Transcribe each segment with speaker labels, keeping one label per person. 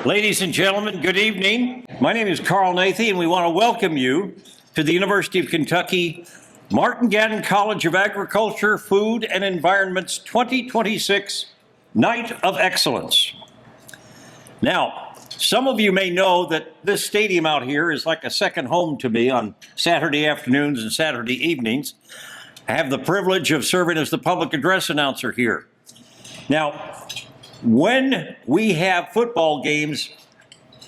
Speaker 1: Ladies and gentlemen, good evening. My name is Carl Nathy, and we want to welcome you to the University of Kentucky Martin-Gatton College of Agriculture, Food and Environment's 2026 Night of Excellence. Now, some of you may know that this stadium out here is like a second home to me on Saturday afternoons and Saturday evenings. I have the privilege of serving as the public address announcer here. Now, when we have football games,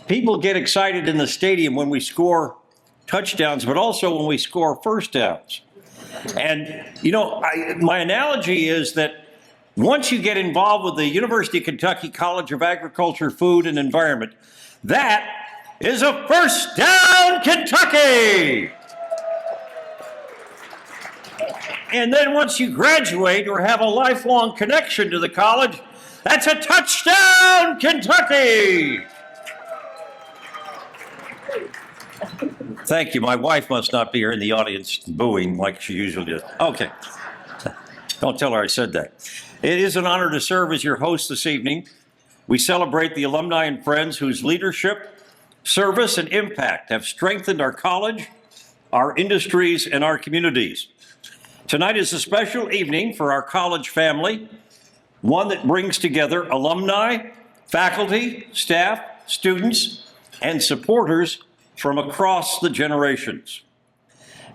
Speaker 1: people get excited in the stadium when we score touchdowns, but also when we score first downs. And, you know, my analogy is that once you get involved with the University of Kentucky College of Agriculture, Food and Environment, that is a first down Kentucky! And then once you graduate or have a lifelong connection to the college, that's a touchdown, Kentucky! Thank you. My wife must not be here in the audience booing like she usually does. Okay. Don't tell her I said that. It is an honor to serve as your host this evening. We celebrate the alumni and friends whose leadership, service, and impact have strengthened our college, our industries, and our communities. Tonight is a special evening for our college family, one that brings together alumni, faculty, staff, students, and supporters from across the generations.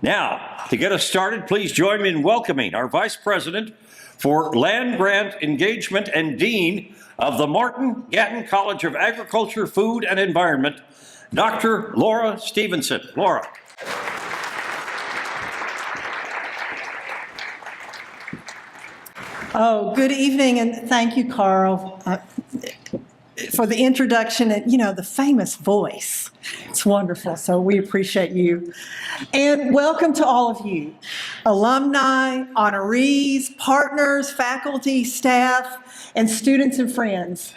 Speaker 1: Now, to get us started, please join me in welcoming our Vice President for Land Grant Engagement and Dean of the Martin-Gatton College of Agriculture, Food and Environment, Dr. Laura Stevenson. Laura.
Speaker 2: Oh, good evening, and thank you, Carl, for the introduction and, you know, the famous voice. It's wonderful, so we appreciate you. And welcome to all of you, alumni, honorees, partners, faculty, staff, and students and friends.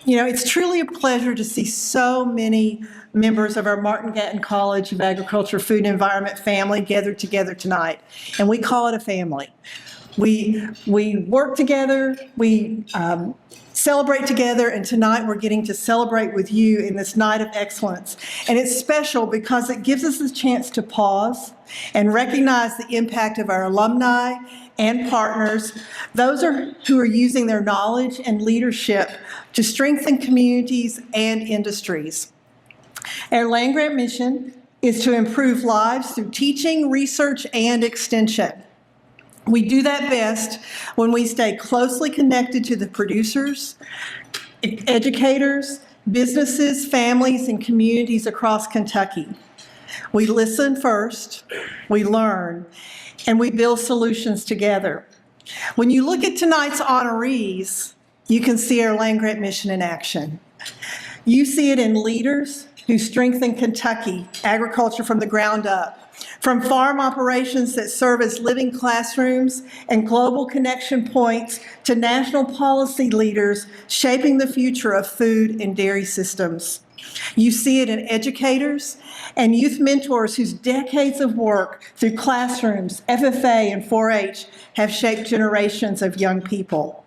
Speaker 2: You know, it's truly a pleasure to see so many members of our Martin-Gatton College of Agriculture, Food and Environment family gathered together tonight, and we call it a family. We work together, we celebrate together, and tonight we're getting to celebrate with you in this night of excellence. And it's special because it gives us a chance to pause and recognize the impact of our alumni and partners, those who are using their knowledge and leadership to strengthen communities and industries. Our land grant mission is to improve lives through teaching, research, and extension. We do that best when we stay closely connected to the producers, educators, businesses, families, and communities across Kentucky. We listen first, we learn, and we build solutions together. When you look at tonight's honorees, you can see our land grant mission in action. You see it in leaders who strengthen Kentucky agriculture from the ground up. From farm operations that serve as living classrooms and global connection points to national policy leaders shaping the future of food and dairy systems. You see it in educators and youth mentors whose decades of work through classrooms, FFA, and 4-H have shaped generations of young people.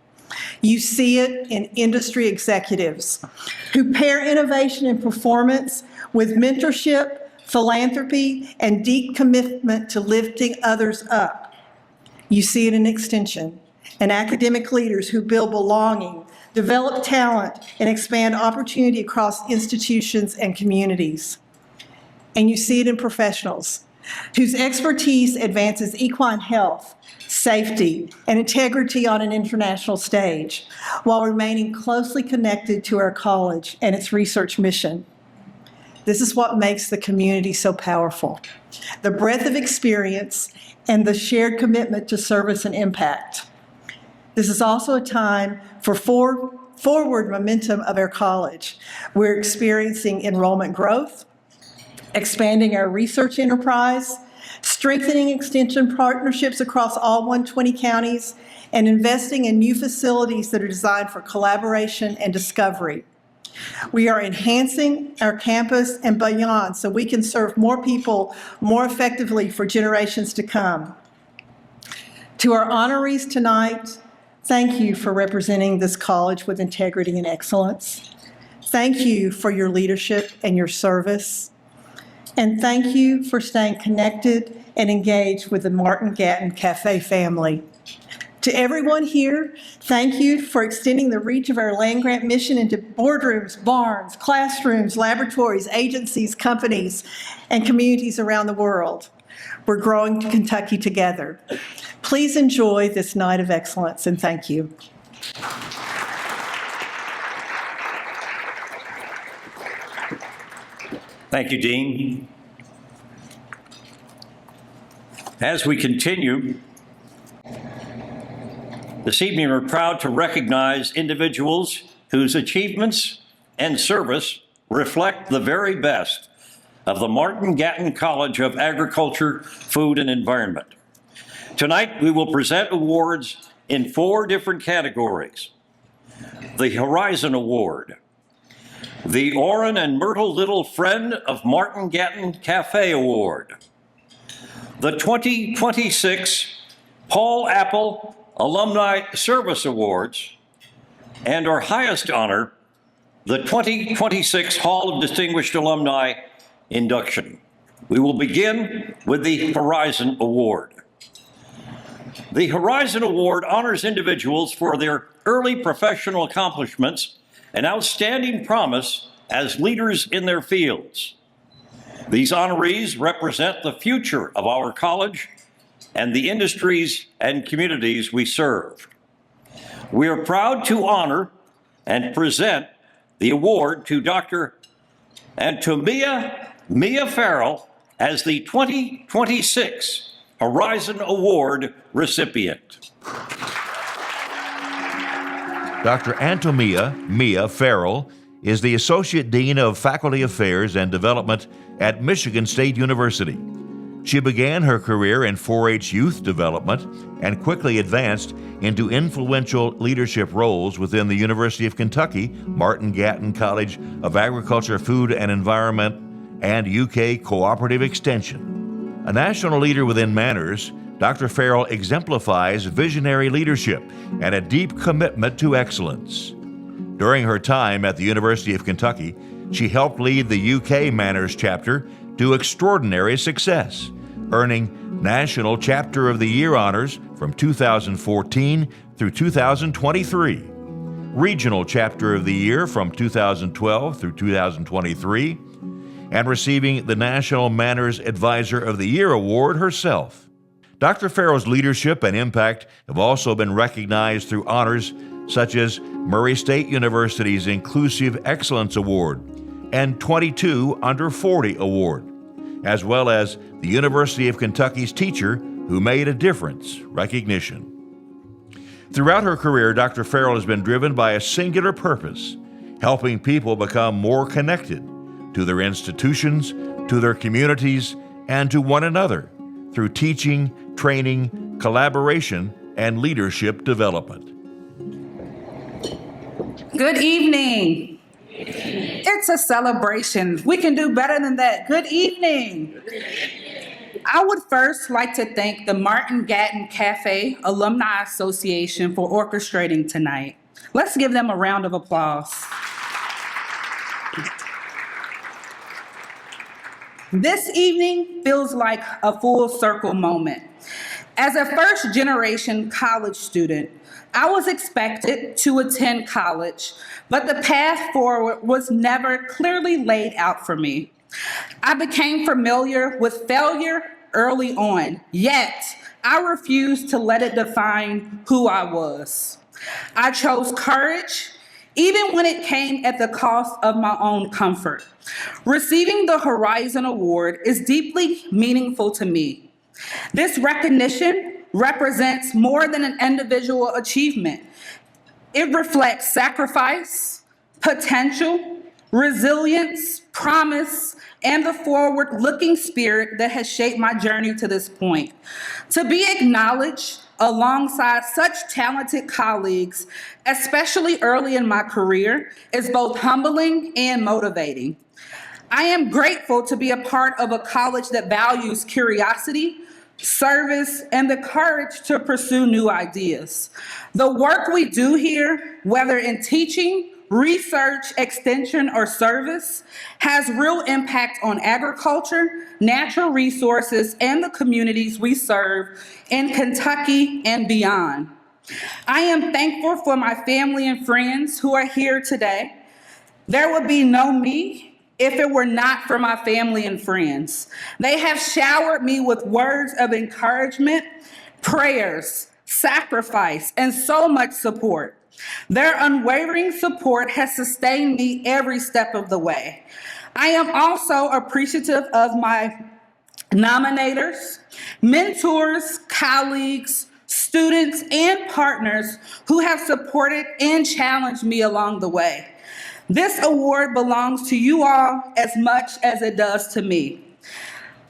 Speaker 2: You see it in industry executives who pair innovation and performance with mentorship, philanthropy, and deep commitment to lifting others up. You see it in extension and academic leaders who build belonging, develop talent, and expand opportunity across institutions and communities. And you see it in professionals whose expertise advances equine health, safety, and integrity on an international stage while remaining closely connected to our college and its research mission. This is what makes the community so powerful. The breadth of experience and the shared commitment to service and impact. This is also a time for forward momentum of our college. We're experiencing enrollment growth, expanding our research enterprise, strengthening extension partnerships across all 120 counties, and investing in new facilities that are designed for collaboration and discovery. We are enhancing our campus and beyond so we can serve more people more effectively for generations to come. To our honorees tonight, thank you for representing this college with integrity and excellence. Thank you for your leadership and your service. And thank you for staying connected and engaged with the Martin-Gatton Cafe family. To everyone here, thank you for extending the reach of our land-grant mission into boardrooms, barns, classrooms, laboratories, agencies, companies, and communities around the world. We're growing to Kentucky together. Please enjoy this night of excellence, and thank you.
Speaker 1: Thank you, Dean. As we continue, this evening we're proud to recognize individuals whose achievements and service reflect the very best of the Martin-Gatton College of Agriculture, Food, and Environment. Tonight, we will present awards in 4 different categories. The Horizon Award, the Oran and Myrtle Little Friend of Martin-Gatton Cafe Award, the 2026 Paul Appel Alumni Service Awards, and our highest honor, the 2026 Hall of Distinguished Alumni induction. We will begin with the Horizon Award. The Horizon Award honors individuals for their early professional accomplishments and outstanding promise as leaders in their fields. These honorees represent the future of our college and the industries and communities we serve. We are proud to honor and present the award to Dr. Antomia Mia Farrell as the 2026 Horizon Award recipient.
Speaker 3: Dr. Antomia Mia Farrell is the Associate Dean of Faculty Affairs and Development at Michigan State University. She began her career in 4-H youth development and quickly advanced into influential leadership roles within the University of Kentucky, Martin-Gatton College of Agriculture, Food and Environment, and UK Cooperative Extension. A national leader within manners, Dr. Farrell exemplifies visionary leadership and a deep commitment to excellence. During her time at the University of Kentucky, she helped lead the UK Manners chapter to extraordinary success, earning National Chapter of the Year honors from 2014 through 2023, Regional Chapter of the Year from 2012 through 2023, and receiving the National Manners Advisor of the Year award herself. Dr. Farrell's leadership and impact have also been recognized through honors such as Murray State University's Inclusive Excellence Award and 22 Under 40 Award, as well as the University of Kentucky's Teacher Who Made a Difference recognition. Throughout her career, Dr. Farrell has been driven by a singular purpose, helping people become more connected to their institutions, to their communities, and to one another through teaching, training, collaboration, and leadership development.
Speaker 4: Good evening. It's a celebration. We can do better than that. Good evening. I would first like to thank the Martin-Gatton Cafe Alumni Association for orchestrating tonight. Let's give them a round of applause. This evening feels like a full circle moment. As a first-generation college student, I was expected to attend college, but the path forward was never clearly laid out for me. I became familiar with failure early on, yet I refused to let it define who I was. I chose courage, even when it came at the cost of my own comfort. Receiving the Horizon Award is deeply meaningful to me. This recognition represents more than an individual achievement. It reflects sacrifice, potential, resilience, promise, and the forward-looking spirit that has shaped my journey to this point. To be acknowledged alongside such talented colleagues, especially early in my career, is both humbling and motivating. I am grateful to be a part of a college that values curiosity, service, and the courage to pursue new ideas. The work we do here, whether in teaching, research, extension, or service has real impact on agriculture, natural resources, and the communities we serve in Kentucky and beyond. I am thankful for my family and friends who are here today. There would be no me if it were not for my family and friends. They have showered me with words of encouragement, prayers, sacrifice, and so much support. Their unwavering support has sustained me every step of the way. I am also appreciative of my nominators, mentors, colleagues, students, and partners who have supported and challenged me along the way. This award belongs to you all as much as it does to me.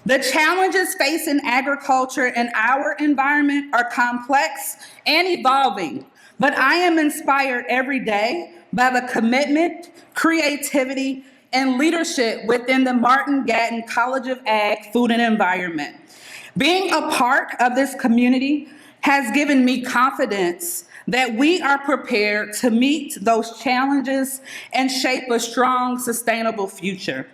Speaker 4: The challenges facing agriculture and our environment are complex and evolving, but I am inspired every day by the commitment, creativity, and leadership within the Martin-Gatton College of Ag, Food and Environment. Being a part of this community has given me confidence that we are prepared to meet those challenges and shape a strong, sustainable future.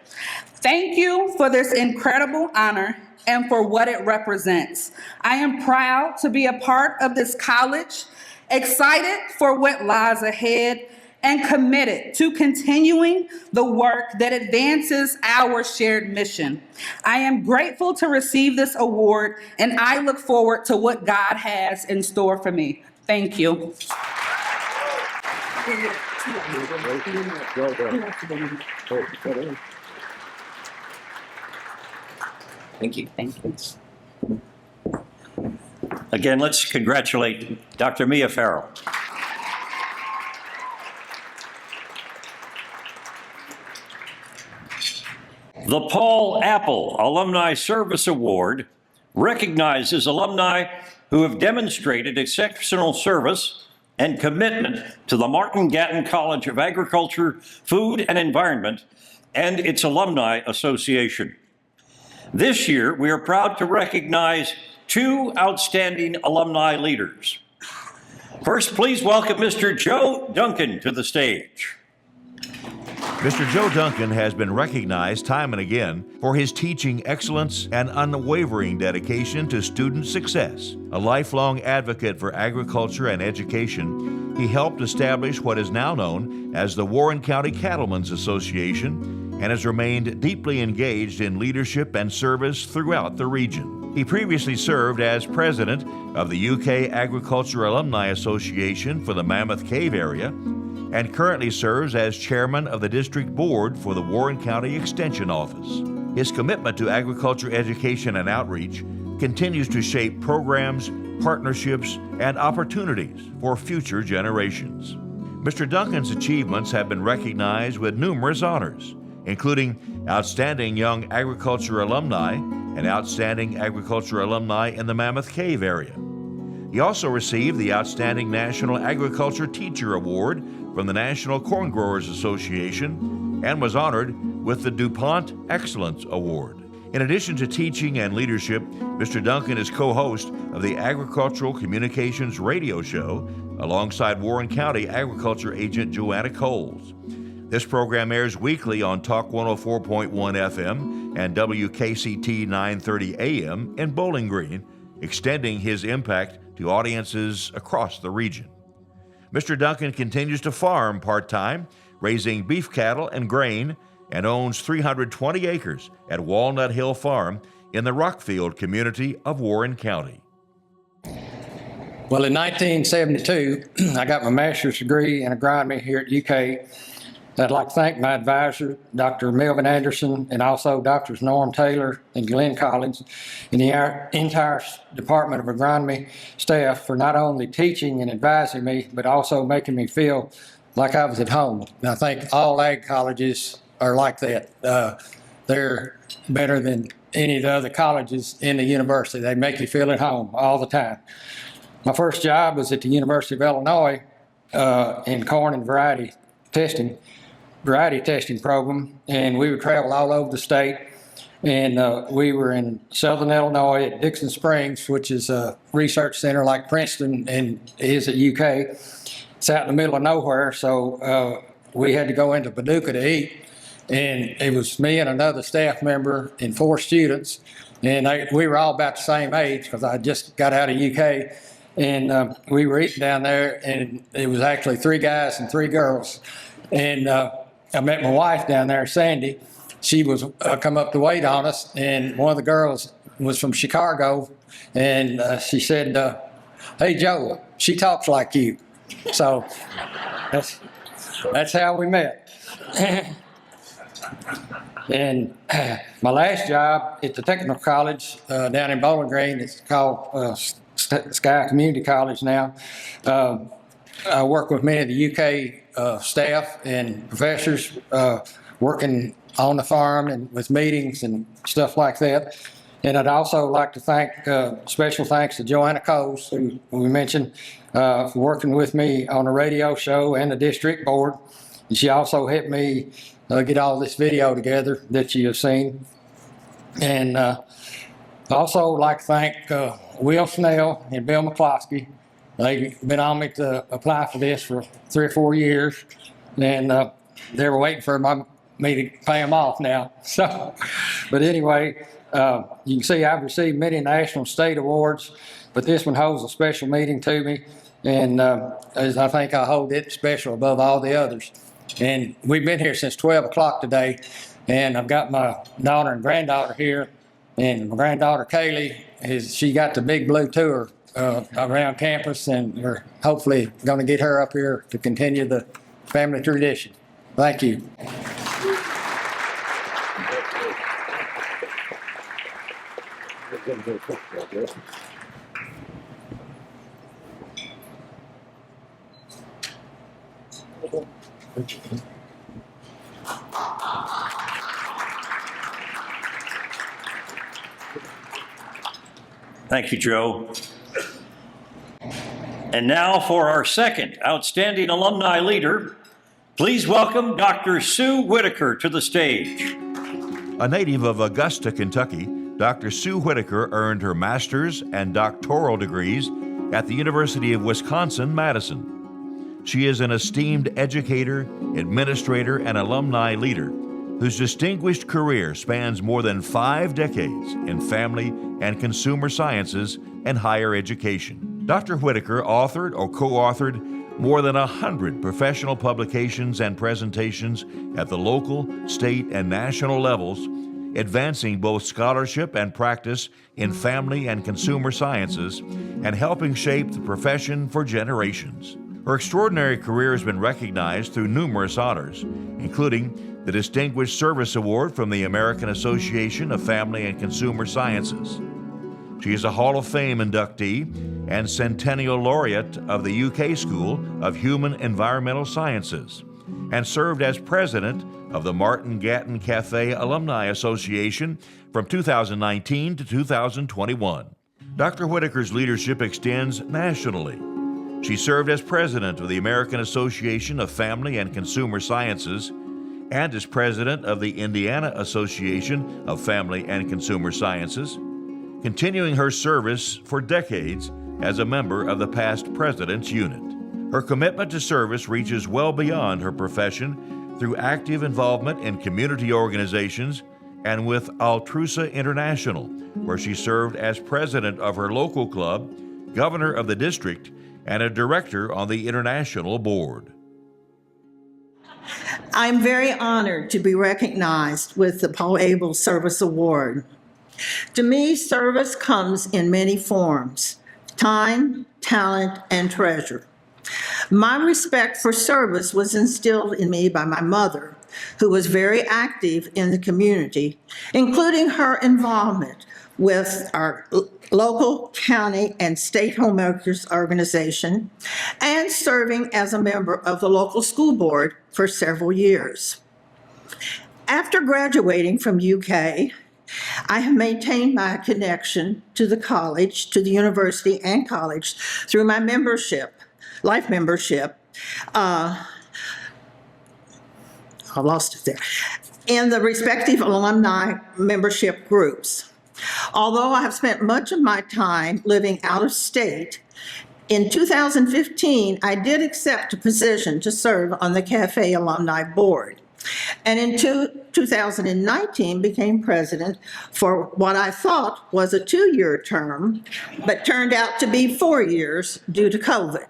Speaker 4: Thank you for this incredible honor and for what it represents. I am proud to be a part of this college, excited for what lies ahead, and committed to continuing the work that advances our shared mission. I am grateful to receive this award, and I look forward to what God has in store for me. Thank you.
Speaker 1: Thank you. Thank you. Again, let's congratulate Dr. Mia Farrell. The Paul Appel Alumni Service Award recognizes alumni who have demonstrated exceptional service and commitment to the Martin-Gatton College of Agriculture, Food and Environment, and its Alumni Association. This year, we are proud to recognize two outstanding alumni leaders. First, please welcome Mr. Joe Duncan to the stage.
Speaker 3: Mr. Joe Duncan has been recognized time and again for his teaching excellence and unwavering dedication to student success. A lifelong advocate for agriculture and education, he helped establish what is now known as the Warren County Cattlemen's Association and has remained deeply engaged in leadership and service throughout the region. He previously served as president of the UK Agriculture Alumni Association for the Mammoth Cave area and currently serves as chairman of the district board for the Warren County Extension Office. His commitment to agriculture education and outreach continues to shape programs, partnerships, and opportunities for future generations. Mr. Duncan's achievements have been recognized with numerous honors, including Outstanding Young Agriculture Alumni and Outstanding Agriculture Alumni in the Mammoth Cave area. He also received the Outstanding National Agriculture Teacher Award from the National Corn Growers Association and was honored with the DuPont Excellence Award. In addition to teaching and leadership, Mr. Duncan is co-host of the Agricultural Communications Radio Show alongside Warren County Agriculture Agent Joanna Coles. This program airs weekly on Talk 104.1 FM and WKCT 930 AM in Bowling Green, extending his impact to audiences across the region. Mr. Duncan continues to farm part-time, raising beef cattle and grain, and owns 320 acres at Walnut Hill Farm in the Rockfield community of Warren County.
Speaker 5: Well, in 1972, I got my master's degree in agronomy here at UK. I'd like to thank my advisor, Dr. Melvin Anderson, and also Drs. Norm Taylor and Glenn Collins, and the entire Department of Agronomy staff for not only teaching and advising me, but also making me feel like I was at home. And I think all ag colleges are like that. They're better than any of the other colleges in the university. They make you feel at home all the time. My first job was at the University of Illinois in corn and variety testing program, and we would travel all over the state. And we were in Southern Illinois at Dixon Springs, which is a research center like Princeton and is at UK. It's out in the middle of nowhere, so we had to go into Paducah to eat. And it was me and another staff member and 4 students. And we were all about the same age because I just got out of UK. And we were eating down there, and it was actually 3 guys and 3 girls. And I met my wife down there, Sandy. She was come up to wait on us, and one of the girls was from Chicago, and she said, "Hey, Joe, she talks like you." So that's how we met. And my last job at the technical college down in Bowling Green, it's called Sky Community College now. I work with many of the UK staff and professors working on the farm and with meetings and stuff like that. And I'd also like to thank, special thanks to Joanna Coles, who we mentioned, for working with me on the radio show and the district board. And she also helped me get all this video together that you have seen. And also like to thank Will Snell and Bill McCloskey. They've been on me to apply for this for 3 or 4 years, and they were waiting for me to pay them off now. So, but anyway, you can see I've received many national state awards, but this one holds a special meaning to me, and as I think I hold it special above all the others. And we've been here since 12 o'clock today, and I've got my daughter and granddaughter here, and my granddaughter Kaylee, she got the Big Blue Tour around campus, and we're hopefully going to get her up here to continue the family tradition. Thank you.
Speaker 1: Thank you, Joe. And now for our second outstanding alumni leader, please welcome Dr. Sue Whitaker to the stage.
Speaker 3: A native of Augusta, Kentucky, Dr. Sue Whitaker earned her master's and doctoral degrees at the University of Wisconsin-Madison. She is an esteemed educator, administrator, and alumni leader whose distinguished career spans more than 5 decades in family and consumer sciences and higher education. Dr. Whitaker authored or co-authored more than 100 professional publications and presentations at the local, state, and national levels, advancing both scholarship and practice in family and consumer sciences and helping shape the profession for generations. Her extraordinary career has been recognized through numerous honors, including the Distinguished Service Award from the American Association of Family and Consumer Sciences. She is a Hall of Fame inductee and Centennial Laureate of the UK School of Human Environmental Sciences, and served as president of the Martin-Gatton Cafe Alumni Association from 2019 to 2021. Dr. Whitaker's leadership extends nationally. She served as president of the American Association of Family and Consumer Sciences and as president of the Indiana Association of Family and Consumer Sciences, continuing her service for decades as a member of the Past President's Unit. Her commitment to service reaches well beyond her profession through active involvement in community organizations and with Altrusa International, where she served as president of her local club, governor of the district, and a director on the international board.
Speaker 2: I'm very honored to be recognized with the Paul Abel Service Award. To me, service comes in many forms: time, talent, and treasure. My respect for service was instilled in me by my mother, who was very active in the community, including her involvement with our local, county, and state homemakers organization, and serving as a member of the local school board for several years. After graduating from UK, I have maintained my connection to the college, to the university and college through my membership, life membership. I lost it there. In the respective alumni membership groups. Although I have spent much of my time living out of state,
Speaker 6: In 2015, I did accept a position to serve on the Cafe Alumni Board. And in 2019, became president for what I thought was a 2-year term, but turned out to be 4 years due to COVID.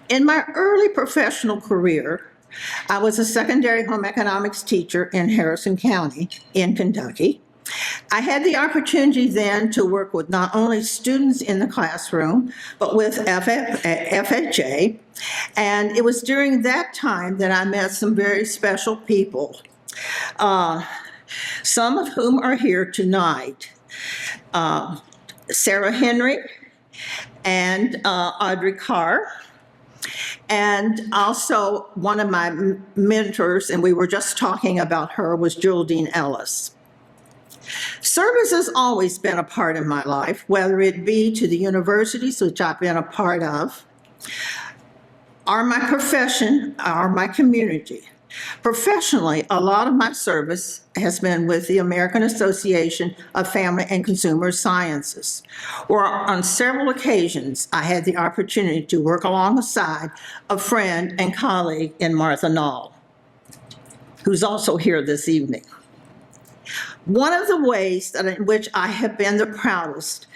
Speaker 6: In my early professional career, I was a secondary home economics teacher in Harrison County in Kentucky. I had the opportunity then to work with not only students in the classroom, but with FHA. And it was during that time that I met some very special people, some of whom are here tonight. Sarah Henry and Audrey Carr. And also one of my mentors, and we were just talking about her, was Geraldine Ellis. Service has always been a part of my life, whether it be to the universities, which I've been a part of, or my profession, or my community. Professionally, a lot of my service has been with the American Association of Family and Consumer Sciences, where on several occasions I had the opportunity to work alongside a friend and colleague in Martha Knoll, who's also here this evening. One of the ways in which I have been the proudest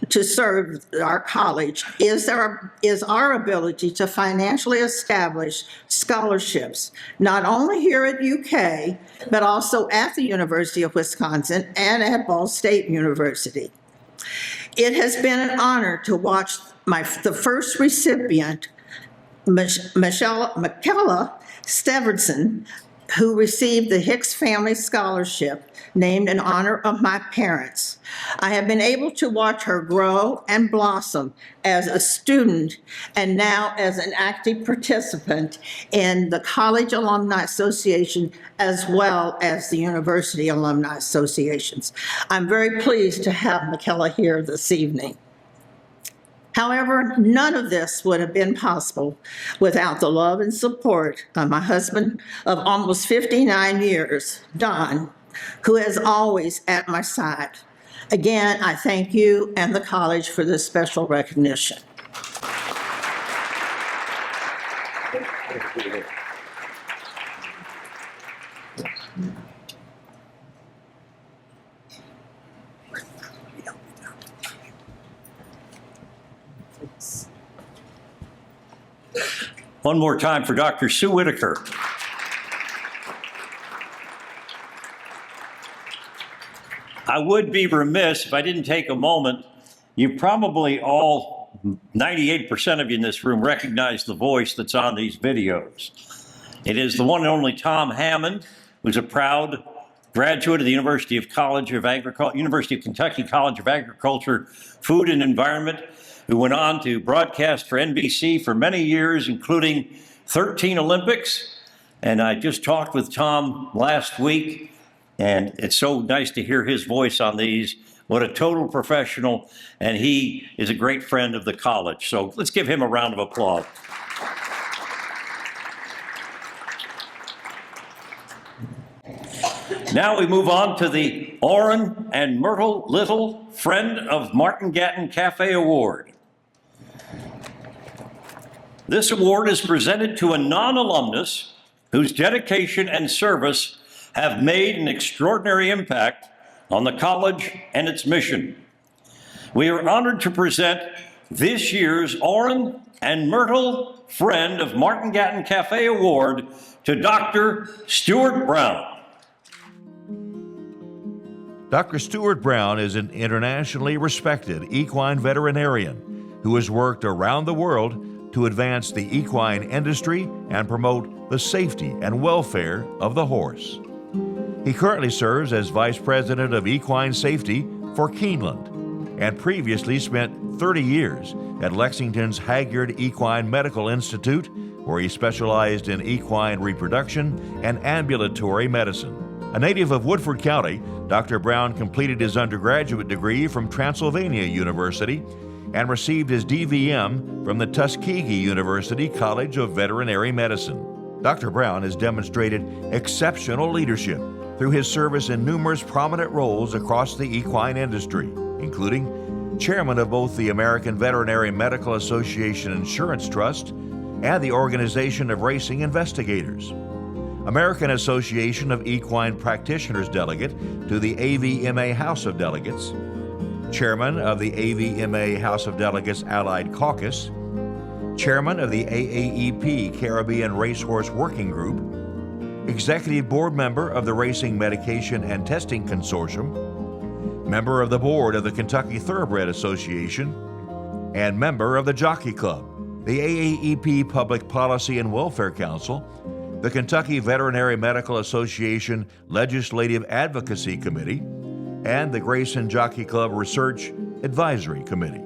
Speaker 6: to serve our college is our ability to financially establish scholarships, not only here at UK, but also at the University of Wisconsin and at Ball State University. It has been an honor to watch the first recipient, Michaela Steverson, who received the Hicks Family Scholarship, named in honor of my parents. I have been able to watch her grow and blossom as a student and now as an active participant in the College Alumni Association as well as the University Alumni Associations. I'm very pleased to have Michaela here this evening. However, none of this would have been possible without the love and support of my husband of almost 59 years, Don, who is always at my side. Again, I thank you and the college for this special recognition.
Speaker 1: One more time for Dr. Sue Whitaker. I would be remiss if I didn't take a moment. You probably all, 98% of you in this room, recognize the voice that's on these videos. It is the one and only Tom Hammond, who's a proud graduate of the University of Kentucky College of Agriculture, Food and Environment, who went on to broadcast for NBC for many years, including 13 Olympics. And I just talked with Tom last week, and it's so nice to hear his voice on these. What a total professional, and he is a great friend of the college. So let's give him a round of applause. Now we move on to the Oran and Myrtle Little Friend of Martin-Gatton Cafe Award. This award is presented to a non-alumnus whose dedication and service have made an extraordinary impact on the college and its mission. We are honored to present this year's Oran and Myrtle Friend of Martin-Gatton Cafe Award to Dr. Stuart Brown.
Speaker 3: Dr. Stuart Brown is an internationally respected equine veterinarian who has worked around the world to advance the equine industry and promote the safety and welfare of the horse. He currently serves as Vice President of Equine Safety for Keeneland and previously spent 30 years at Lexington's Hagyard Equine Medical Institute, where he specialized in equine reproduction and ambulatory medicine. A native of Woodford County, Dr. Brown completed his undergraduate degree from Transylvania University and received his DVM from the Tuskegee University College of Veterinary Medicine. Dr. Brown has demonstrated exceptional leadership through his service in numerous prominent roles across the equine industry, including chairman of both the American Veterinary Medical Association Insurance Trust and the Organization of Racing Investigators, American Association of Equine Practitioners delegate to the AVMA House of Delegates, chairman of the AVMA House of Delegates Allied Caucus, chairman of the AAEP Caribbean Racehorse Working Group, executive board member of the Racing Medication and Testing Consortium, member of the board of the Kentucky Thoroughbred Association, and member of the Jockey Club, the AAEP Public Policy and Welfare Council, the Kentucky Veterinary Medical Association Legislative Advocacy Committee, and the Grayson Jockey Club Research Advisory Committee.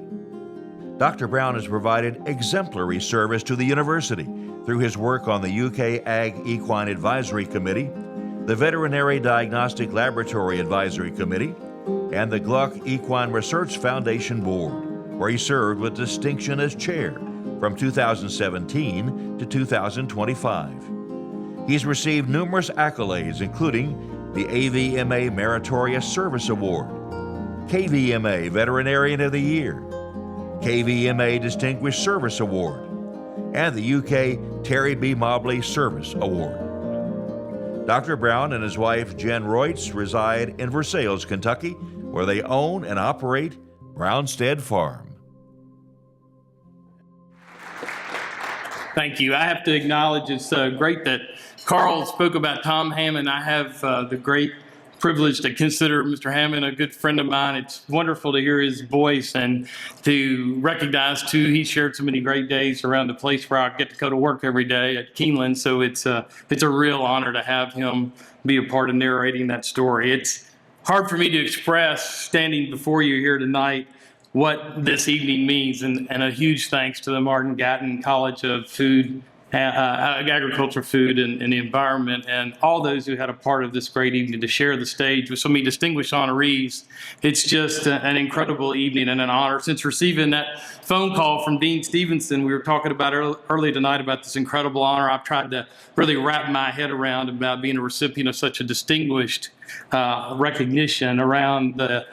Speaker 3: Dr. Brown has provided exemplary service to the university through his work on the UK Ag Equine Advisory Committee, the Veterinary Diagnostic Laboratory Advisory Committee, and the Gluck Equine Research Foundation Board, where he served with distinction as chair from 2017 to 2025. He's received numerous accolades, including the AVMA Meritorious Service Award, KVMA Veterinarian of the Year, KVMA Distinguished Service Award, and the UK Terry B. Mobley Service Award. Dr. Brown and his wife Jen Royts reside in Versailles, Kentucky, where they own and operate Brownstead Farm.
Speaker 7: Thank you. I have to acknowledge it's great that Carl spoke about Tom Hammond. I have the great privilege to consider Mr. Hammond a good friend of mine. It's wonderful to hear his voice and to recognize, too, he shared so many great days around the place where I get to go to work every day at Keeneland. So it's a real honor to have him be a part of narrating that story. It's hard for me to express, standing before you here tonight, what this evening means, and a huge thanks to the Martin-Gatton College of Agriculture, Food, and the Environment, and all those who had a part of this great evening to share the stage with so many distinguished honorees. It's just an incredible evening and an honor. Since receiving that phone call from Dean Stevenson, we were talking about early tonight about this incredible honor. I've tried to really wrap my head around about being a recipient of such a distinguished recognition around the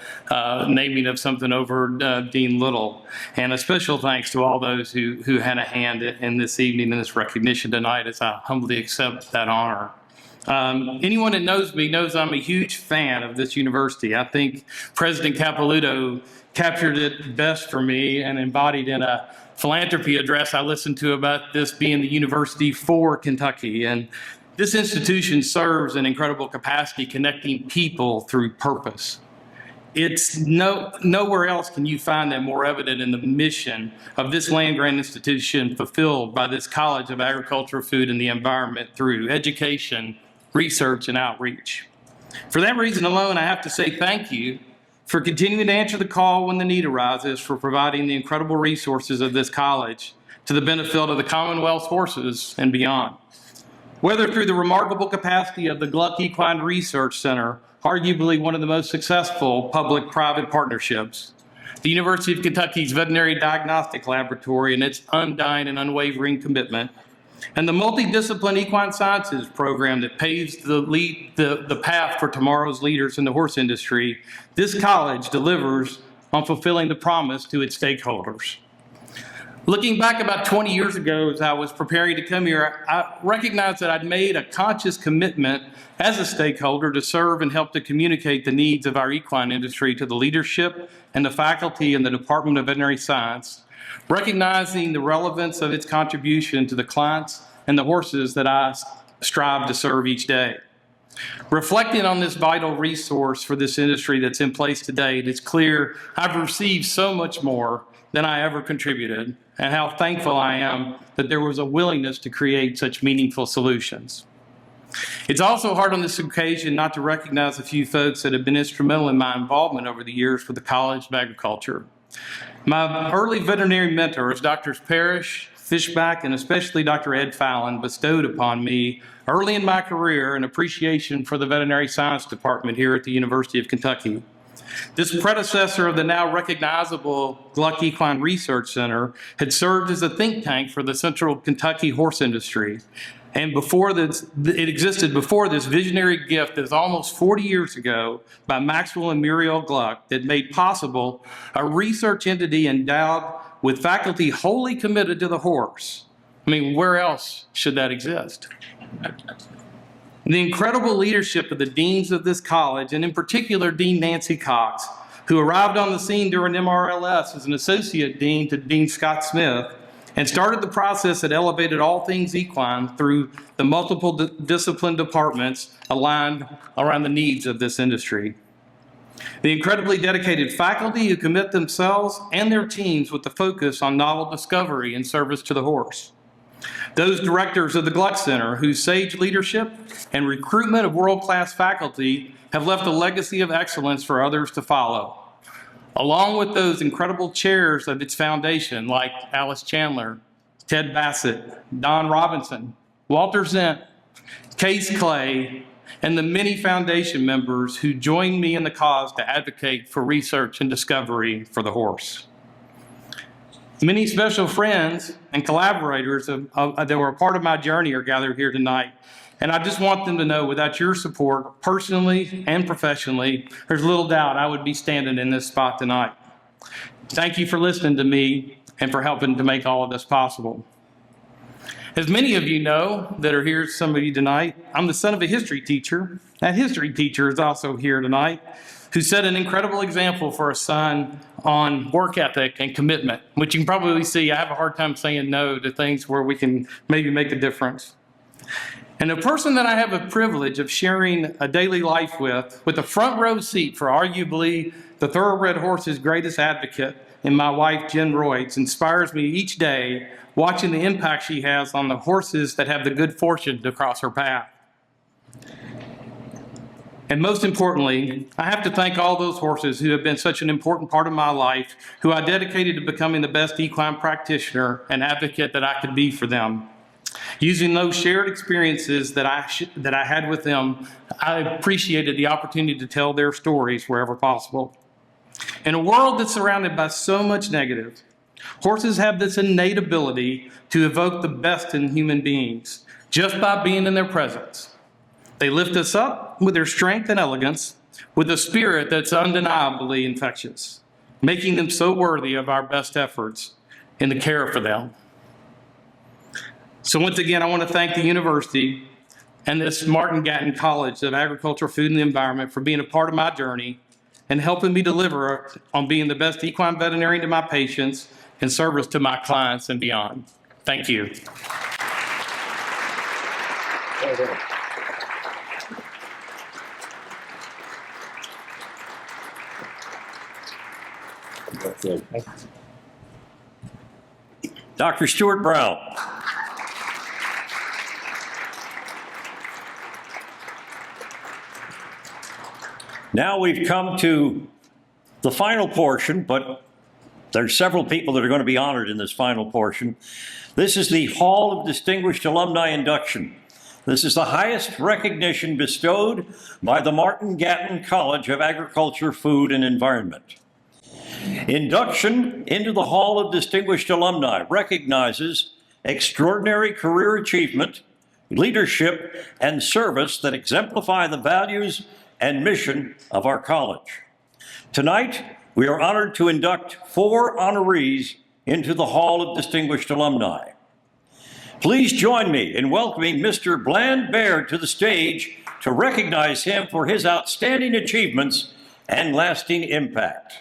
Speaker 7: naming of something over Dean Little. And a special thanks to all those who had a hand in this evening and this recognition tonight as I humbly accept that honor. Anyone that knows me knows I'm a huge fan of this university. I think President Capilouto captured it best for me and embodied in a philanthropy address I listened to about this being the university for Kentucky. And this institution serves an incredible capacity connecting people through purpose. It's nowhere else can you find that more evident in the mission of this land-grant institution fulfilled by this College of Agriculture, Food, and the Environment through education, research, and outreach. For that reason alone, I have to say thank you for continuing to answer the call when the need arises, for providing the incredible resources of this college to the benefit of the Commonwealth's horses and beyond. Whether through the remarkable capacity of the Gluck Equine Research Center, arguably one of the most successful public-private partnerships, the University of Kentucky's Veterinary Diagnostic Laboratory and its undying and unwavering commitment, and the multidiscipline equine sciences program that paves the path for tomorrow's leaders in the horse industry, this college delivers on fulfilling the promise to its stakeholders. Looking back about 20 years ago as I was preparing to come here, I recognized that I'd made a conscious commitment as a stakeholder to serve and help to communicate the needs of our equine industry to the leadership and the faculty in the Department of Veterinary Science, recognizing the relevance of its contribution to the clients and the horses that I strive to serve each day. Reflecting on this vital resource for this industry that's in place today, it's clear I've received so much more than I ever contributed, and how thankful I am that there was a willingness to create such meaningful solutions. It's also hard on this occasion not to recognize a few folks that have been instrumental in my involvement over the years with the College of Agriculture. My early veterinary mentors, Drs. Parrish, Fishback, and especially Dr. Ed Fallon, bestowed upon me early in my career an appreciation for the veterinary science department here at the University of Kentucky. This predecessor of the now recognizable Gluck Equine Research Center had served as a think tank for the central Kentucky horse industry. And it existed before this visionary gift that is almost 40 years ago by Maxwell and Muriel Gluck that made possible a research entity endowed with faculty wholly committed to the horse. I mean, where else should that exist? The incredible leadership of the deans of this college, and in particular Dean Nancy Cox, who arrived on the scene during MRLS as an associate dean to Dean Scott Smith, and started the process that elevated all things equine through the multiple discipline departments aligned around the needs of this industry. The incredibly dedicated faculty who commit themselves and their teams with the focus on novel discovery and service to the horse. Those directors of the Gluck Center whose sage leadership and recruitment of world-class faculty have left a legacy of excellence for others to follow. Along with those incredible chairs of its foundation like Alice Chandler, Ted Bassett, Don Robinson, Walter Zent, Case Clay, and the many foundation members who joined me in the cause to advocate for research and discovery for the horse. Many special friends and collaborators that were a part of my journey are gathered here tonight. And I just want them to know, without your support, personally and professionally, there's little doubt I would be standing in this spot tonight. Thank you for listening to me and for helping to make all of this possible. As many of you know that are here, some of you tonight, I'm the son of a history teacher. That history teacher is also here tonight, who set an incredible example for a son on work ethic and commitment, which you can probably see I have a hard time saying no to things where we can maybe make a difference. And a person that I have a privilege of sharing a daily life with a front row seat for arguably the thoroughbred horse's greatest advocate in my wife, Jen Royds, inspires me each day watching the impact she has on the horses that have the good fortune to cross her path. And most importantly, I have to thank all those horses who have been such an important part of my life, who I dedicated to becoming the best equine practitioner and advocate that I could be for them. Using those shared experiences that I had with them, I appreciated the opportunity to tell their stories wherever possible. In a world that's surrounded by so much negative, horses have this innate ability to evoke the best in human beings just by being in their presence. They lift us up with their strength and elegance, with a spirit that's undeniably infectious, making them so worthy of our best efforts in the care for them. So once again, I want to thank the university and this Martin-Gatton College of Agriculture, Food, and the Environment for being a part of my journey and helping me deliver on being the best equine veterinarian to my patients and service to my clients and beyond. Thank you.
Speaker 1: Dr. Stuart Brown. Now we've come to the final portion, but there's several people that are going to be honored in this final portion. This is the Hall of Distinguished Alumni Induction. This is the highest recognition bestowed by the Martin-Gatton College of Agriculture, Food, and Environment. Induction into the Hall of Distinguished Alumni recognizes extraordinary career achievement, leadership, and service that exemplify the values and mission of our college. Tonight, we are honored to induct 4 honorees into the Hall of Distinguished Alumni. Please join me in welcoming Mr. Bland Baird to the stage to recognize him for his outstanding achievements and lasting impact.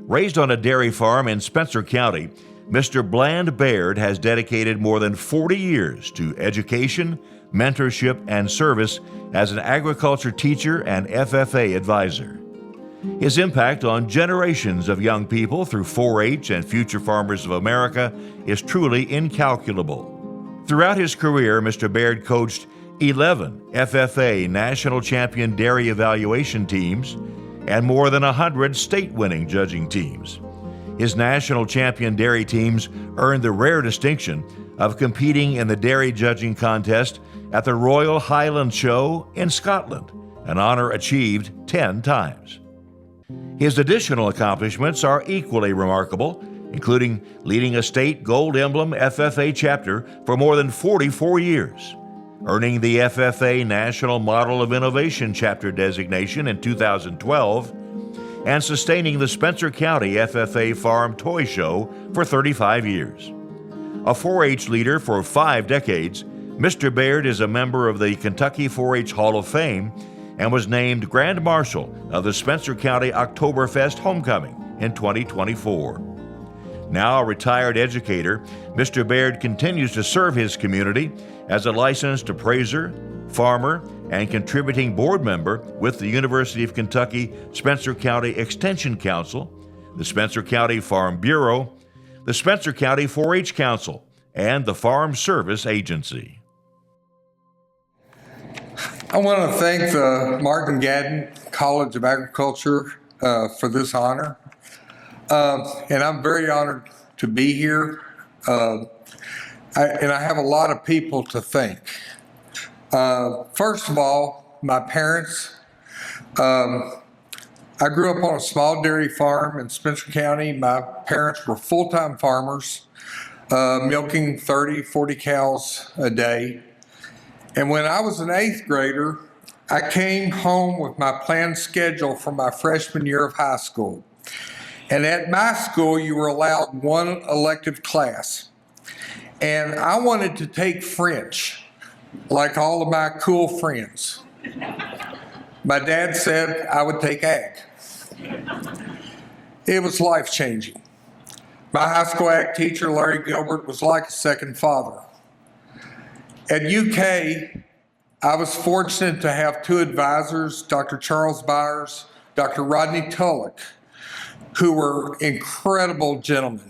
Speaker 3: Raised on a dairy farm in Spencer County, Mr. Bland Baird has dedicated more than 40 years to education, mentorship, and service as an agriculture teacher and FFA advisor. His impact on generations of young people through 4-H and Future Farmers of America is truly incalculable. Throughout his career, Mr. Baird coached 11 FFA national champion dairy evaluation teams and more than 100 state-winning judging teams. His national champion dairy teams earned the rare distinction of competing in the dairy judging contest at the Royal Highland Show in Scotland, an honor achieved 10 times. His additional accomplishments are equally remarkable, including leading a state Gold Emblem FFA chapter for more than 44 years, earning the FFA National Model of Innovation chapter designation in 2012, and sustaining the Spencer County FFA Farm Toy Show for 35 years. A 4-H leader for 5 decades, Mr. Baird is a member of the Kentucky 4-H Hall of Fame and was named Grand Marshal of the Spencer County Oktoberfest Homecoming in 2024. Now a retired educator, Mr. Baird continues to serve his community as a licensed appraiser, farmer, and contributing board member with the University of Kentucky Spencer County Extension Council, the Spencer County Farm Bureau, the Spencer County 4-H Council, and the Farm Service Agency.
Speaker 8: I want to thank the Martin-Gatton College of Agriculture for this honor. And I'm very honored to be here. And I have a lot of people to thank. First of all, my parents. I grew up on a small dairy farm in Spencer County. My parents were full-time farmers, milking 30, 40 cows a day. And when I was an 8th grader, I came home with my planned schedule for my freshman year of high school. And at my school, you were allowed one elective class. And I wanted to take French, like all of my cool friends. My dad said I would take ag. It was life-changing. My high school ag teacher, Larry Gilbert, was like a second father. At UK, I was fortunate to have 2 advisors, Dr. Charles Byers, Dr. Rodney Tullock, who were incredible gentlemen.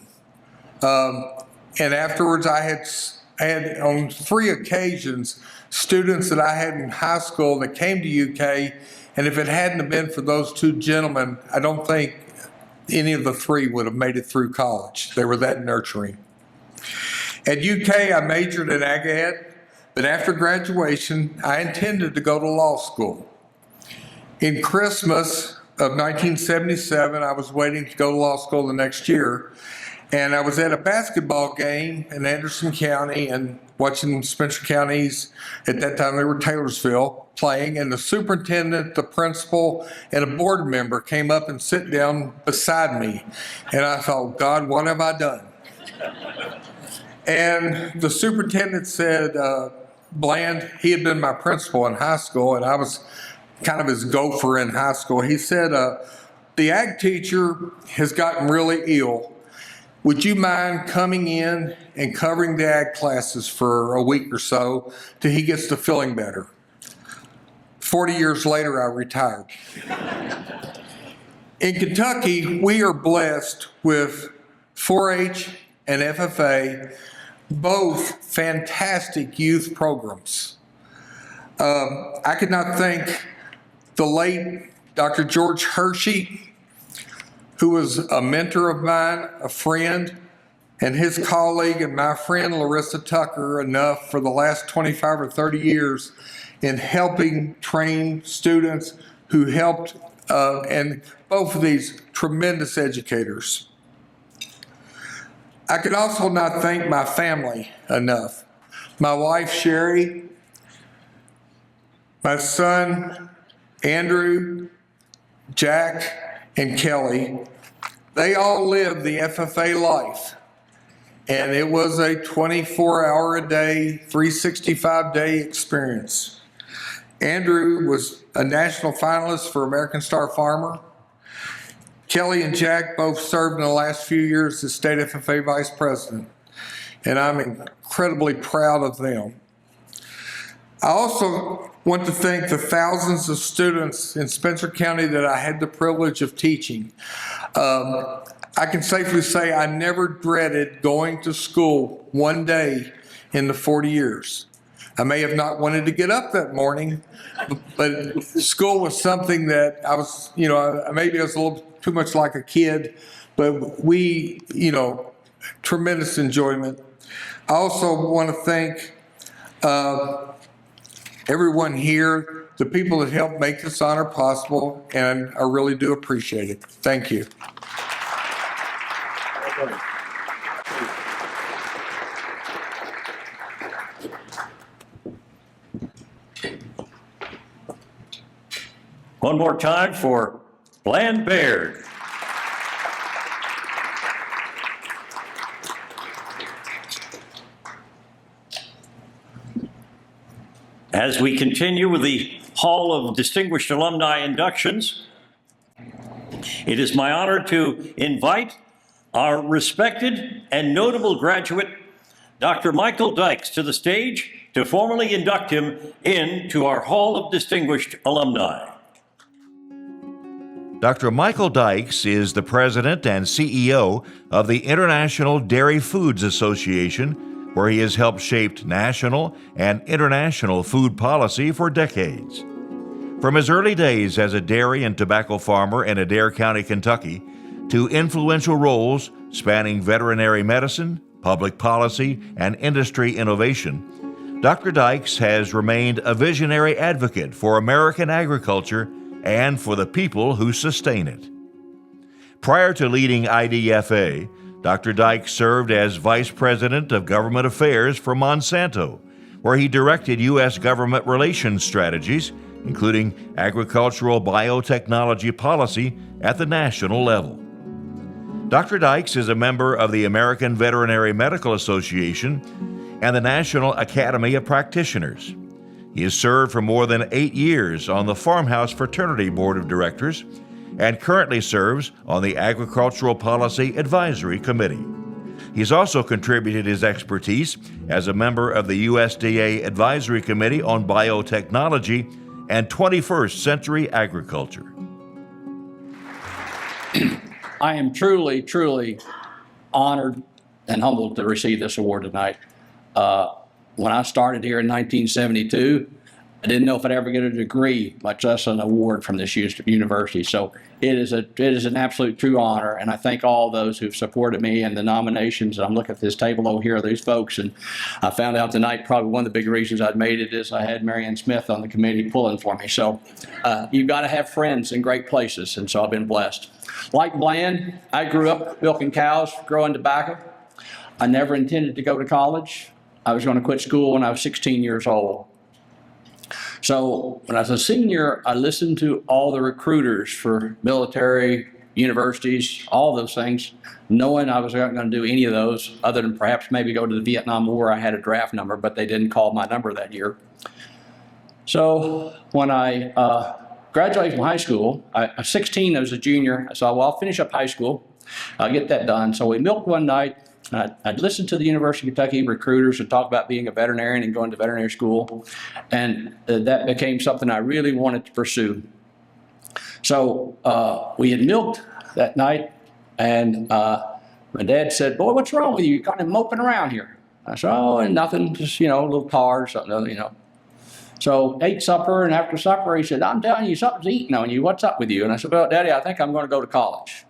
Speaker 8: And afterwards, I had on 3 occasions students that I had in high school that came to UK, and if it hadn't have been for those 2 gentlemen, I don't think any of the 3 would have made it through college. They were that nurturing. At UK, I majored in ag ed, but after graduation, I intended to go to law school. In Christmas of 1977, I was waiting to go to law school the next year, and I was at a basketball game in Anderson County and watching Spencer County's, at that time they were Taylorsville, playing, and the superintendent, the principal, and a board member came up and sit down beside me. And I thought, God, what have I done? And the superintendent said, Bland, he had been my principal in high school, and I was kind of his gopher in high school. He said, the ag teacher has gotten really ill. Would you mind coming in and covering the ag classes for a week or so till he gets to feeling better? 40 years later, I retired. In Kentucky, we are blessed with 4-H and FFA, both fantastic youth programs. I could not thank the late Dr. George Hershey, who was a mentor of mine, a friend, and his colleague and my friend Larissa Tucker enough for the last 25 or 30 years in helping train students who helped, and both of these tremendous educators. I could also not thank my family enough. My wife, Sherry, my son, Andrew, Jack, and Kelly, they all lived the FFA life. And it was a 24-hour-a-day, 365-day experience. Andrew was a national finalist for American Star Farmer. Kelly and Jack both served in the last few years as state FFA vice president, and I'm incredibly proud of them. I also want to thank the thousands of students in Spencer County that I had the privilege of teaching. I can safely say I never dreaded going to school one day in the 40 years. I may have not wanted to get up that morning, but school was something that I was, maybe I was a little too much like a kid, but we, tremendous enjoyment. I also want to thank everyone here, the people that helped make this honor possible, and I really do appreciate it. Thank you.
Speaker 1: One more time for Bland Baird. As we continue with the Hall of Distinguished Alumni inductions, it is my honor to invite our respected and notable graduate, Dr. Michael Dykes, to the stage to formally induct him into our Hall of Distinguished Alumni.
Speaker 3: Dr. Michael Dykes is the president and CEO of the International Dairy Foods Association, where he has helped shape national and international food policy for decades. From his early days as a dairy and tobacco farmer in Adair County, Kentucky, to influential roles spanning veterinary medicine, public policy, and industry innovation, Dr. Dykes has remained a visionary advocate for American agriculture and for the people who sustain it. Prior to leading IDFA, Dr. Dykes served as Vice President of Government Affairs for Monsanto, where he directed U.S. government relations strategies, including agricultural biotechnology policy at the national level. Dr. Dykes is a member of the American Veterinary Medical Association and the National Academy of Practitioners. He has served for more than 8 years on the Farmhouse Fraternity Board of Directors and currently serves on the Agricultural Policy Advisory Committee. He's also contributed his expertise as a member of the USDA Advisory Committee on Biotechnology and 21st Century Agriculture.
Speaker 5: I am truly, truly honored and humbled to receive this award tonight. When I started here in 1972, I didn't know if I'd ever get a degree, much less an award from this university. So it is an absolute true honor, and I thank all those who've supported me and the nominations. I'm looking at this table over here, these folks, and I found out tonight probably one of the big reasons I'd made it is I had Marianne Smith on the committee pulling for me. So you've got to have friends in great places, and so I've been blessed. Like Bland, I grew up milking cows, growing tobacco. I never intended to go to college. I was going to quit school when I was 16 years old. So when I was a senior, I listened to all the recruiters for military, universities, all those things, knowing I was not going to do any of those other than perhaps maybe go to the Vietnam War. I had a draft number, but they didn't call my number that year. So when I graduated from high school, I was 16, I was a junior. I thought, well, I'll finish up high school. I'll get that done. So we milked one night. I'd listened to the University of Kentucky recruiters and talk about being a veterinarian and going to veterinary school, and that became something I really wanted to pursue. So we had milked that night, and my dad said, "Boy, what's wrong with you? You're kind of moping around here." I said, "Oh, and nothing, just, a little tired or something, So ate supper, and after supper he said, "I'm telling you, something's eating on you. What's up with you?" And I said, "Well, Daddy, I think I'm going to go to college."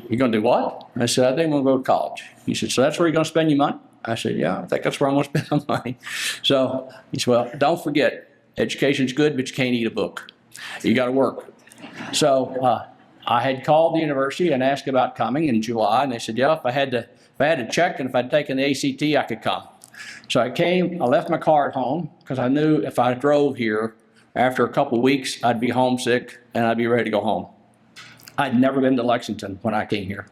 Speaker 5: "You going to do what?" I said, "I think I'm going to go to college." He said, "So that's where you're going to spend your money?" I said, "Yeah, I think that's where I'm going to spend my money." So he said, "Well, don't forget, education's good, but you can't eat a book. You got to work." So I had called the university and asked about coming in July, and they said, "Yeah, if I had to check and if I'd taken the ACT, I could come." So I came. I left my car at home because I knew if I drove here, after a couple of weeks, I'd be homesick and I'd be ready to go home. I'd never been to Lexington when I came here.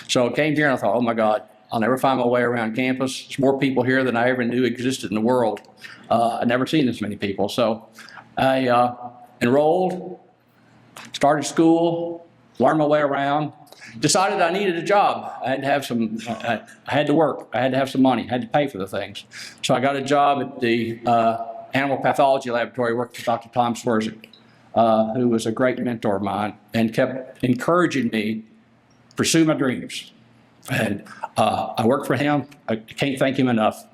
Speaker 5: So I came here and I thought, oh my God, I'll never find my way around campus. There's more people here than I ever knew existed in the world. I'd never seen this many people. So I enrolled, started school, learned my way around, decided I needed a job. I had to have I had to work. I had to have some money. I had to pay for the things. So I got a job at the animal pathology laboratory, worked with Dr. Tom Swerzik, who was a great mentor of mine and kept encouraging me to pursue my dreams. And I worked for him. I can't thank him enough.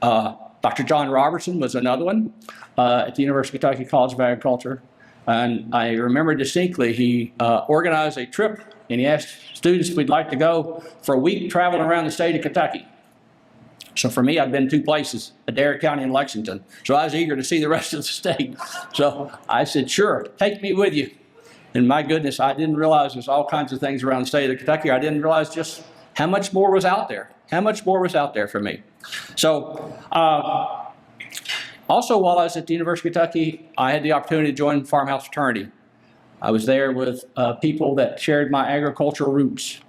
Speaker 5: Dr. John Robertson was another one at the University of Kentucky College of Agriculture. And I remember distinctly, he organized a trip and he asked students if we'd like to go for a week traveling around the state of Kentucky. So for me, I'd been 2 places, Adair County and Lexington. So I was eager to see the rest of the state. So I said, sure, take me with you. And my goodness, I didn't realize there's all kinds of things around the state of Kentucky. I didn't realize just how much more was out there, how much more was out there for me. So
Speaker 9: Also, while I was at the University of Kentucky, I had the opportunity to join Farmhouse Fraternity. I was there with people that shared my agricultural roots,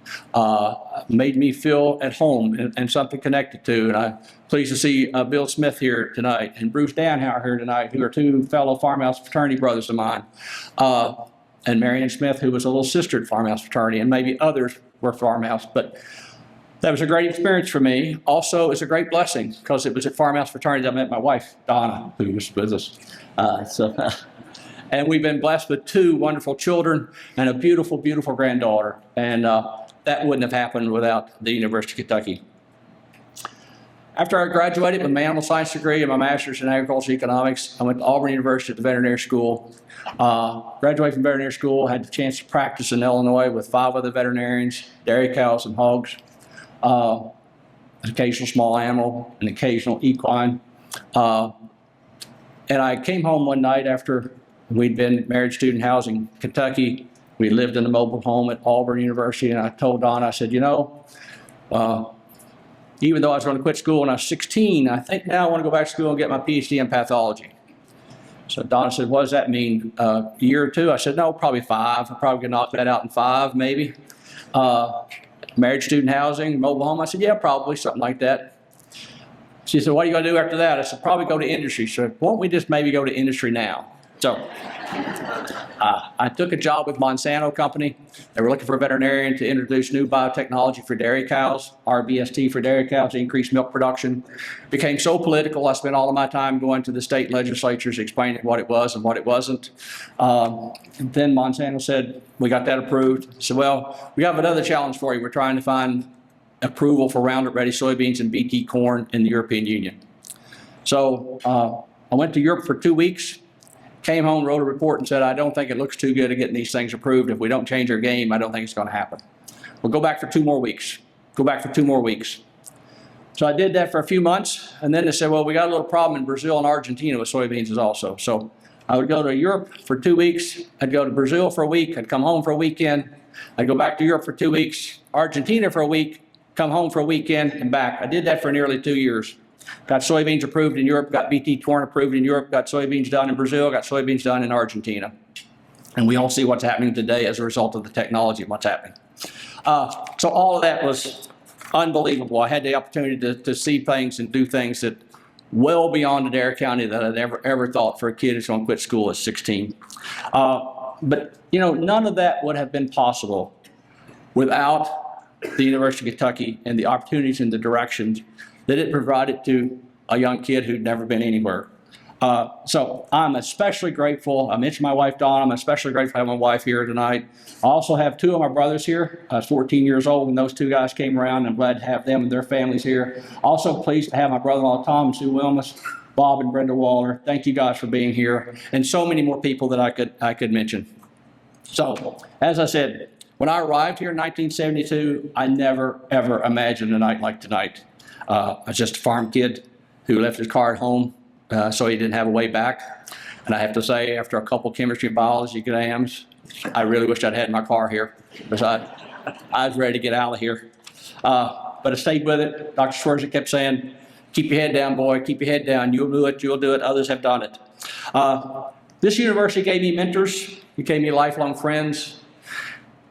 Speaker 9: made me feel at home and something connected to. And I'm pleased to see Bill Smith here tonight and Bruce Danhauer here tonight, who are two fellow Farmhouse Fraternity brothers of mine. And Marianne Smith, who was a little sister at Farmhouse Fraternity, and maybe others were Farmhouse. But that was a great experience for me. Also, it was a great blessing because it was at Farmhouse Fraternity that I met my wife, Donna, who was with us. And we've been blessed with two wonderful children and a beautiful, beautiful granddaughter. And that wouldn't have happened without the University of Kentucky. After I graduated with my animal science degree and my master's in agricultural economics, I went to Auburn University at the veterinary school. Graduated from veterinary school, had the chance to practice in Illinois with 5 other veterinarians, dairy cows and hogs, an occasional small animal, an occasional equine. And I came home one night after we'd been married student housing in Kentucky. We lived in a mobile home at Auburn University, and I told Donna, I said, you know, even though I was going to quit school when I was 16, I think now I want to go back to school and get my PhD in pathology. So Donna said, what does that mean, a year or two? I said, no, probably 5. I probably could knock that out in 5, maybe. Married student housing, mobile home. I said, yeah, probably, something like that. She said, what are you going to do after that? I said, probably go to industry. She said, won't we just maybe go to industry now? So I took a job with Monsanto Company. They were looking for a veterinarian to introduce new biotechnology for dairy cows, RBST for dairy cows, to increase milk production. Became so political, I spent all of my time going to the state legislatures explaining what it was and what it wasn't. And then Monsanto said, we got that approved. I said, well, we have another challenge for you. We're trying to find approval for Roundup Ready soybeans and BT corn in the European Union. So I went to Europe for 2 weeks. Came home, wrote a report and said, I don't think it looks too good at getting these things approved. If we don't change our game, I don't think it's going to happen. We'll go back for 2 more weeks. Go back for 2 more weeks. So I did that for a few months, and then they said, well, we got a little problem in Brazil and Argentina with soybeans also. So I would go to Europe for 2 weeks. I'd go to Brazil for a week. I'd come home for a weekend. I'd go back to Europe for 2 weeks, Argentina for a week, come home for a weekend, and back. I did that for nearly 2 years. Got soybeans approved in Europe, got BT corn approved in Europe, got soybeans done in Brazil, got soybeans done in Argentina. And we all see what's happening today as a result of the technology and what's happening. So all of that was unbelievable. I had the opportunity to see things and do things that well beyond Adair County that I'd ever thought for a kid who's going to quit school at 16. But, you know, none of that would have been possible without the University of Kentucky and the opportunities and the directions that it provided to a young kid who'd never been anywhere. So I'm especially grateful. I mentioned my wife, Dawn. I'm especially grateful to have my wife here tonight. I also have 2 of my brothers here. I was 14 years old when those 2 guys came around. I'm glad to have them and their families here. Also pleased to have my brother-in-law, Tom and Sue Wilmus, Bob and Brenda Waller. Thank you guys for being here. And so many more people that I could mention. So, as I said, when I arrived here in 1972, I never, ever imagined a night like tonight. I was just a farm kid who left his car at home so he didn't have a way back. And I have to say, after a couple chemistry and biology exams, I really wish I'd had my car here because I was ready to get out of here. But I stayed with it. Dr. Schwarzer kept saying, keep your head down, boy, keep your head down. You'll do it, you'll do it. Others have done it. This university gave me mentors. It gave me lifelong friends.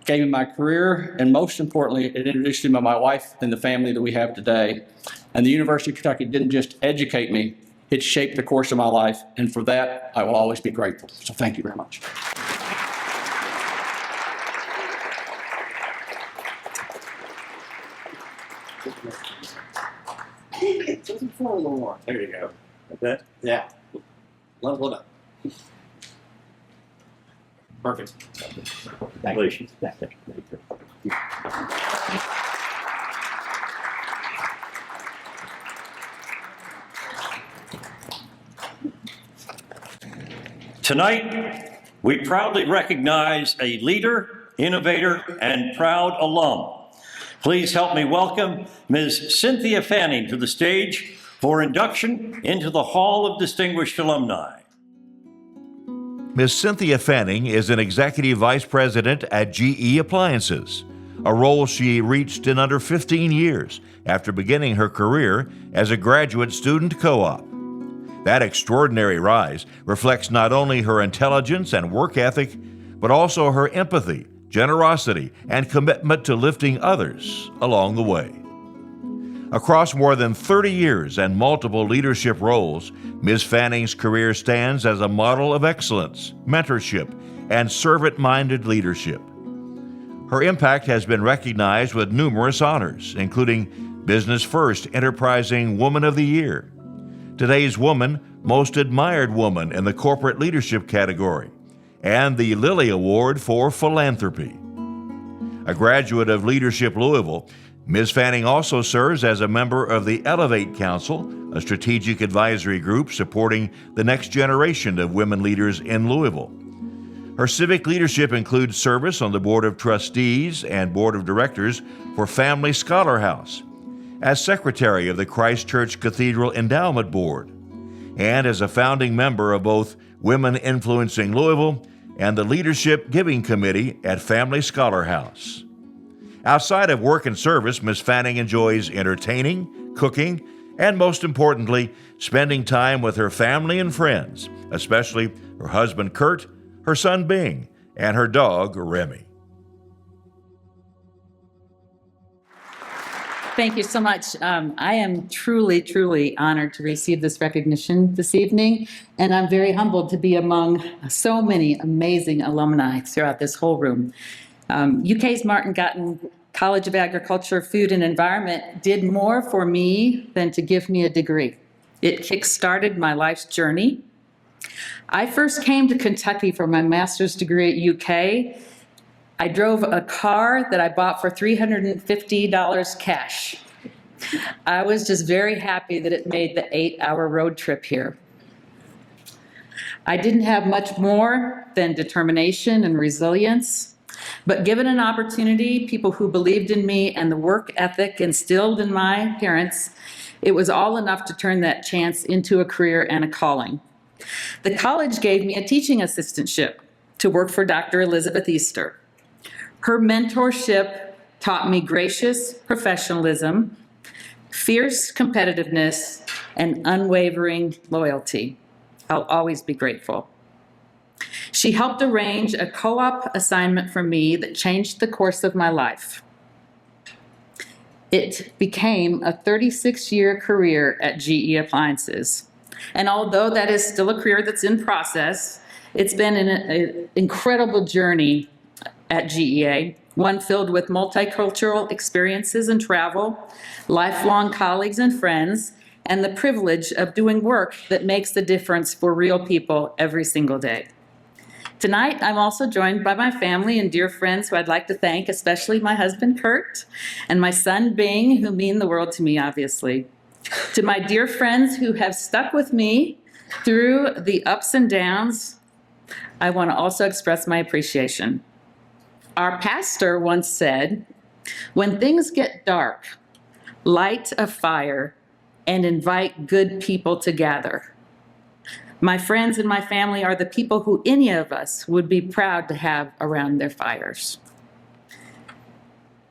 Speaker 9: Gave me my career, and most importantly, it introduced me to my wife and the family that we have today. And the University of Kentucky didn't just educate me, it shaped the course of my life, and for that, I will always be grateful. So thank you very much.
Speaker 1: There you go. Okay. Yeah. Level it up. Perfect. Congratulations. Tonight, we proudly recognize a leader, innovator, and proud alum. Please help me welcome Ms. Cynthia Fanning to the stage for induction into the Hall of Distinguished Alumni.
Speaker 3: Ms. Cynthia Fanning is an executive vice president at GE Appliances, a role she reached in under 15 years after beginning her career as a graduate student co-op. That extraordinary rise reflects not only her intelligence and work ethic, but also her empathy, generosity, and commitment to lifting others along the way. Across more than 30 years and multiple leadership roles, Ms. Fanning's career stands as a model of excellence, mentorship, and servant-minded leadership. Her impact has been recognized with numerous honors, including Business First Enterprising Woman of the Year, Today's Woman Most Admired Woman in the Corporate Leadership category, and the Lilly Award for Philanthropy. A graduate of Leadership Louisville, Ms. Fanning also serves as a member of the Elevate Council, a strategic advisory group supporting the next generation of women leaders in Louisville. Her civic leadership includes service on the Board of Trustees and Board of Directors for Family Scholar House, as Secretary of the Christ Church Cathedral Endowment Board, and as a founding member of both Women Influencing Louisville and the Leadership Giving Committee at Family Scholar House. Outside of work and service, Ms. Fanning enjoys entertaining, cooking, and most importantly, spending time with her family and friends, especially her husband Kurt, her son Bing, and her dog Remy.
Speaker 10: Thank you so much. I am truly, truly honored to receive this recognition this evening, and I'm very humbled to be among so many amazing alumni throughout this whole room. UK's Martin-Gatton College of Agriculture, Food and Environment did more for me than to give me a degree. It kick-started my life's journey. I first came to Kentucky for my master's degree at UK. I drove a car that I bought for $350 cash. I was just very happy that it made the 8-hour road trip here. I didn't have much more than determination and resilience, but given an opportunity, people who believed in me, and the work ethic instilled in my parents, it was all enough to turn that chance into a career and a calling. The college gave me a teaching assistantship to work for Dr. Elizabeth Easter. Her mentorship taught me gracious professionalism, fierce competitiveness, and unwavering loyalty. I'll always be grateful. She helped arrange a co-op assignment for me that changed the course of my life. It became a 36-year career at GE Appliances. And although that is still a career that's in process, it's been an incredible journey at GEA, one filled with multicultural experiences and travel, lifelong colleagues and friends, and the privilege of doing work that makes the difference for real people every single day. Tonight, I'm also joined by my family and dear friends who I'd like to thank, especially my husband, Kurt, and my son, Bing, who mean the world to me, obviously. To my dear friends who have stuck with me through the ups and downs, I want to also express my appreciation. Our pastor once said, "When things get dark, light a fire and invite good people to gather." My friends and my family are the people who any of us would be proud to have around their fires.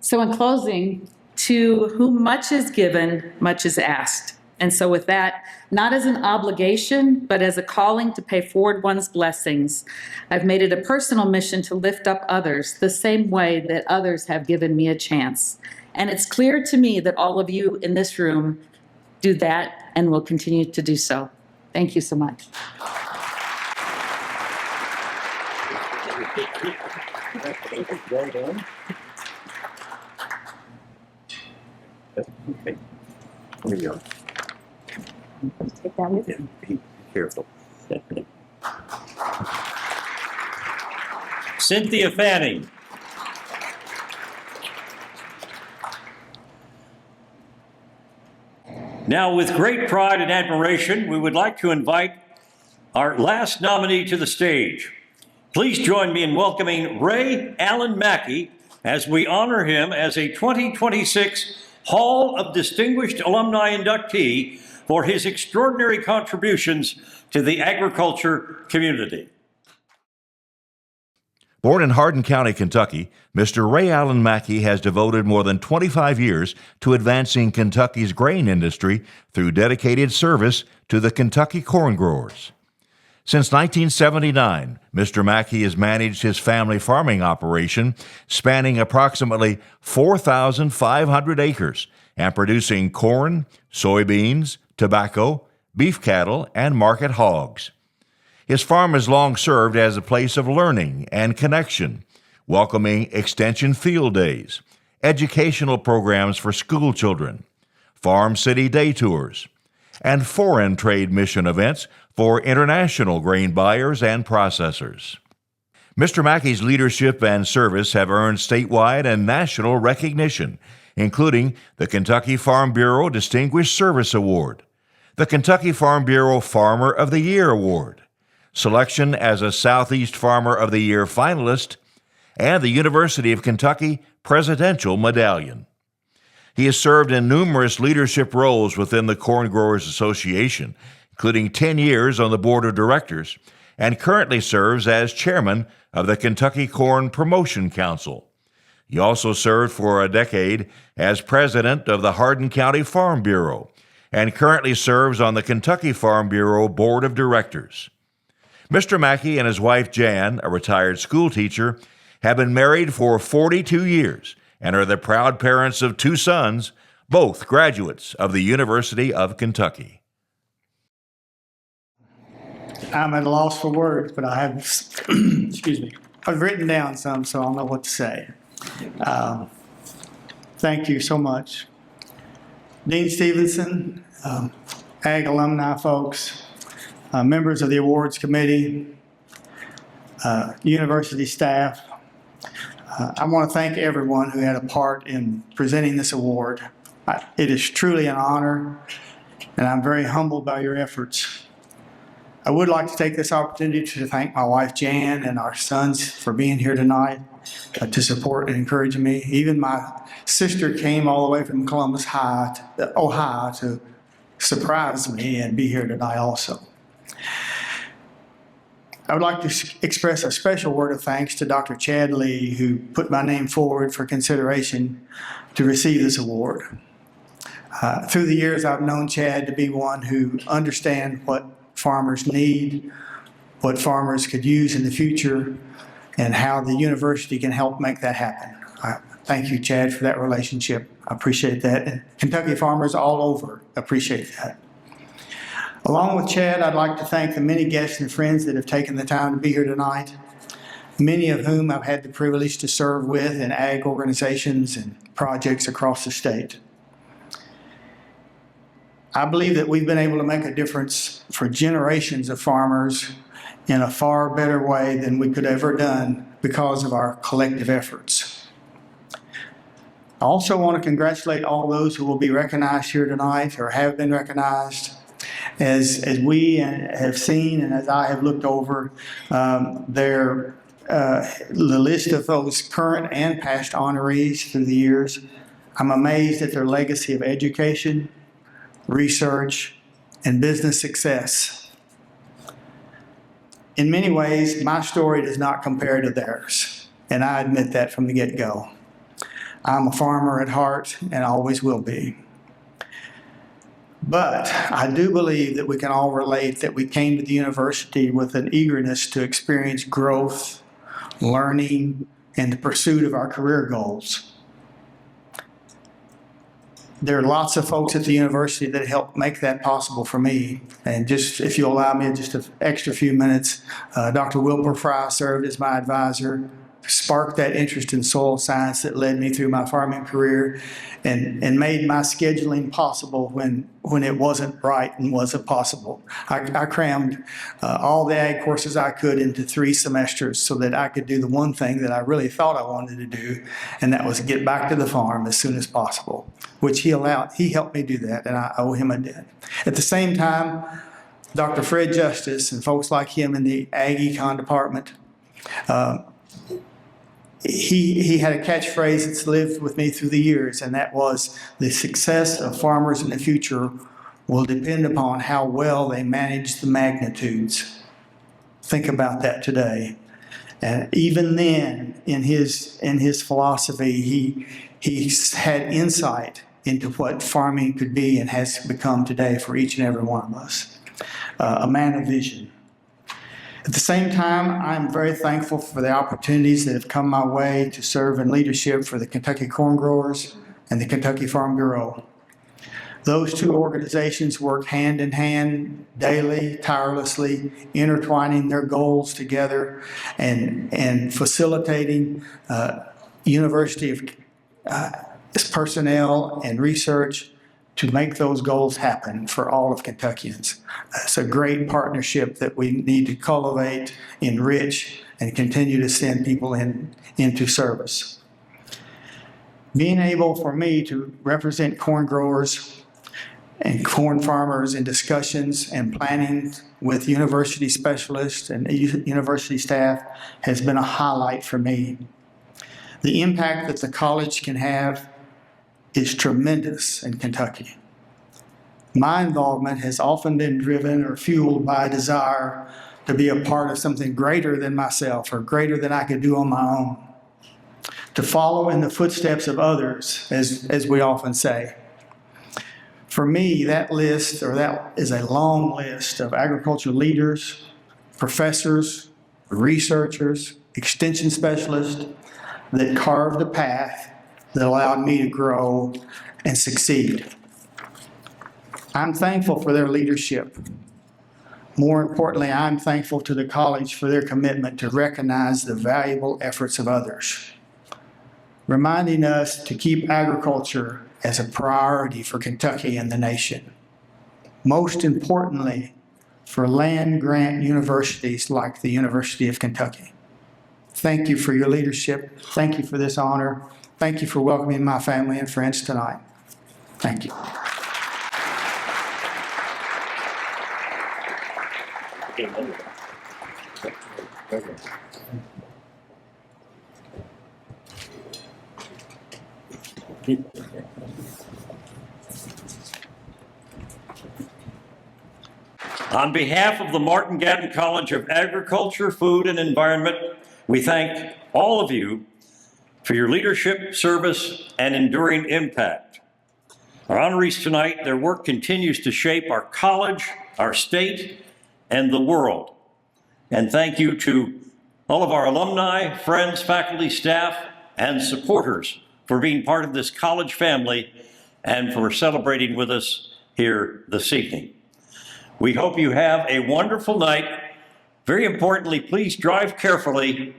Speaker 10: So in closing, to whom much is given, much is asked. And so with that, not as an obligation, but as a calling to pay forward one's blessings, I've made it a personal mission to lift up others the same way that others have given me a chance. And it's clear to me that all of you in this room do that and will continue to do so. Thank you so much.
Speaker 1: Take that with you. Be careful. Cynthia Fanning. Now, with great pride and admiration, we would like to invite our last nominee to the stage. Please join me in welcoming Ray Allan Mackey as we honor him as a 2026 Hall of Distinguished Alumni inductee for his extraordinary contributions to the agriculture community.
Speaker 3: Born in Hardin County, Kentucky, Mr. Ray Allan Mackey has devoted more than 25 years to advancing Kentucky's grain industry through dedicated service to the Kentucky corn growers. Since 1979, Mr. Mackey has managed his family farming operation spanning approximately 4,500 acres and producing corn, soybeans, tobacco, beef cattle, and market hogs. His farm has long served as a place of learning and connection, welcoming extension field days, educational programs for school children, farm city day tours, and foreign trade mission events for international grain buyers and processors. Mr. Mackey's leadership and service have earned statewide and national recognition, including the Kentucky Farm Bureau Distinguished Service Award, the Kentucky Farm Bureau Farmer of the Year Award, selection as a Southeast Farmer of the Year finalist, and the University of Kentucky Presidential Medallion. He has served in numerous leadership roles within the Corn Growers Association, including 10 years on the board of directors, and currently serves as chairman of the Kentucky Corn Promotion Council. He also served for a decade as president of the Hardin County Farm Bureau, and currently serves on the Kentucky Farm Bureau Board of Directors. Mr. Mackey and his wife Jan, a retired school teacher, have been married for 42 years and are the proud parents of 2 sons, both graduates of the University of Kentucky.
Speaker 11: I'm at a loss for words, but I have, excuse me, I've written down some, so I'll know what to say. Thank you so much. Dean Stevenson, Ag alumni folks, members of the awards committee, university staff. I want to thank everyone who had a part in presenting this award. It is truly an honor, and I'm very humbled by your efforts. I would like to take this opportunity to thank my wife Jan and our sons for being here tonight to support and encourage me. Even my sister came all the way from Columbus, Ohio to surprise me and be here tonight also. I would like to express a special word of thanks to Dr. Chad Lee, who put my name forward for consideration to receive this award. Through the years, I've known Chad to be one who understands what farmers need, what farmers could use in the future, and how the university can help make that happen. Thank you, Chad, for that relationship. I appreciate that. And Kentucky farmers all over appreciate that. Along with Chad, I'd like to thank the many guests and friends that have taken the time to be here tonight, many of whom I've had the privilege to serve with in ag organizations and projects across the state. I believe that we've been able to make a difference for generations of farmers in a far better way than we could have ever done because of our collective efforts. I also want to congratulate all those who will be recognized here tonight or have been recognized. As we have seen and as I have looked over the list of those current and past honorees through the years, I'm amazed at their legacy of education, research, and business success. In many ways, my story does not compare to theirs, and I admit that from the get-go. I'm a farmer at heart and always will be. But I do believe that we can all relate that we came to the university with an eagerness to experience growth, learning, and the pursuit of our career goals. There are lots of folks at the university that helped make that possible for me. And just, if you'll allow me just an extra few minutes, Dr. Wilbur Fry served as my advisor, sparked that interest in soil science that led me through my farming career and made my scheduling possible when it wasn't right and wasn't possible. I crammed all the ag courses I could into 3 semesters so that I could do the one thing that I really thought I wanted to do, and that was get back to the farm as soon as possible, which he helped me do that, and I owe him a debt. At the same time, Dr. Fred Justice and folks like him in the ag econ department, he had a catchphrase that's lived with me through the years, and that was, the success of farmers in the future will depend upon how well they manage the magnitudes. Think about that today. And even then, in his philosophy, he had insight into what farming could be and has become today for each and every one of us. A man of vision. At the same time, I'm very thankful for the opportunities that have come my way to serve in leadership for the Kentucky Corn Growers and the Kentucky Farm Bureau. Those two organizations work hand in hand daily, tirelessly, intertwining their goals together and facilitating University of personnel and research to make those goals happen for all of Kentuckians. It's a great partnership that we need to cultivate, enrich, and continue to send people into service. Being able for me to represent corn growers and corn farmers in discussions and planning with university specialists and university staff has been a highlight for me. The impact that the college can have is tremendous in Kentucky. My involvement has often been driven or fueled by a desire to be a part of something greater than myself or greater than I could do on my own. To follow in the footsteps of others, as we often say. For me, that is a long list of agriculture leaders, professors, researchers, extension specialists that carved a path that allowed me to grow and succeed. I'm thankful for their leadership. More importantly, I'm thankful to the college for their commitment to recognize the valuable efforts of others, reminding us to keep agriculture as a priority for Kentucky and the nation. Most importantly, for land-grant universities like the University of Kentucky. Thank you for your leadership. Thank you for this honor. Thank you for welcoming my family and friends tonight. Thank you.
Speaker 1: On behalf of the Martin-Gatton College of Agriculture, Food, and Environment, we thank all of you for your leadership, service, and enduring impact. Our honorees tonight, their work continues to shape our college, our state, and the world. And thank you to all of our alumni, friends, faculty, staff, and supporters for being part of this college family and for celebrating with us here this evening. We hope you have a wonderful night. Very importantly, please drive carefully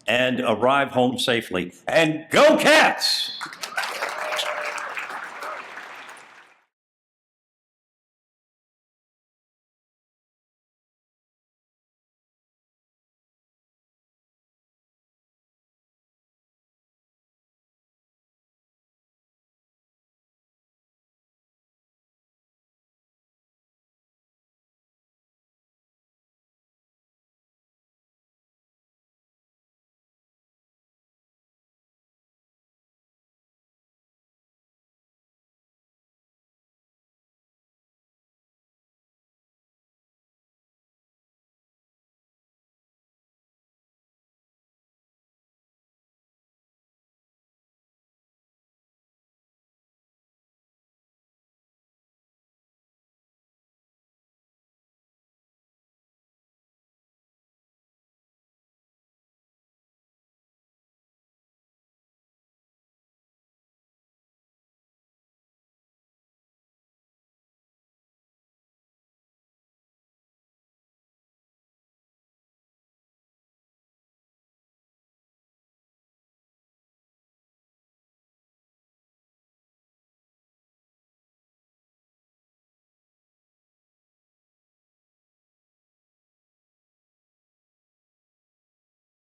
Speaker 1: and arrive home safely. And go Cats!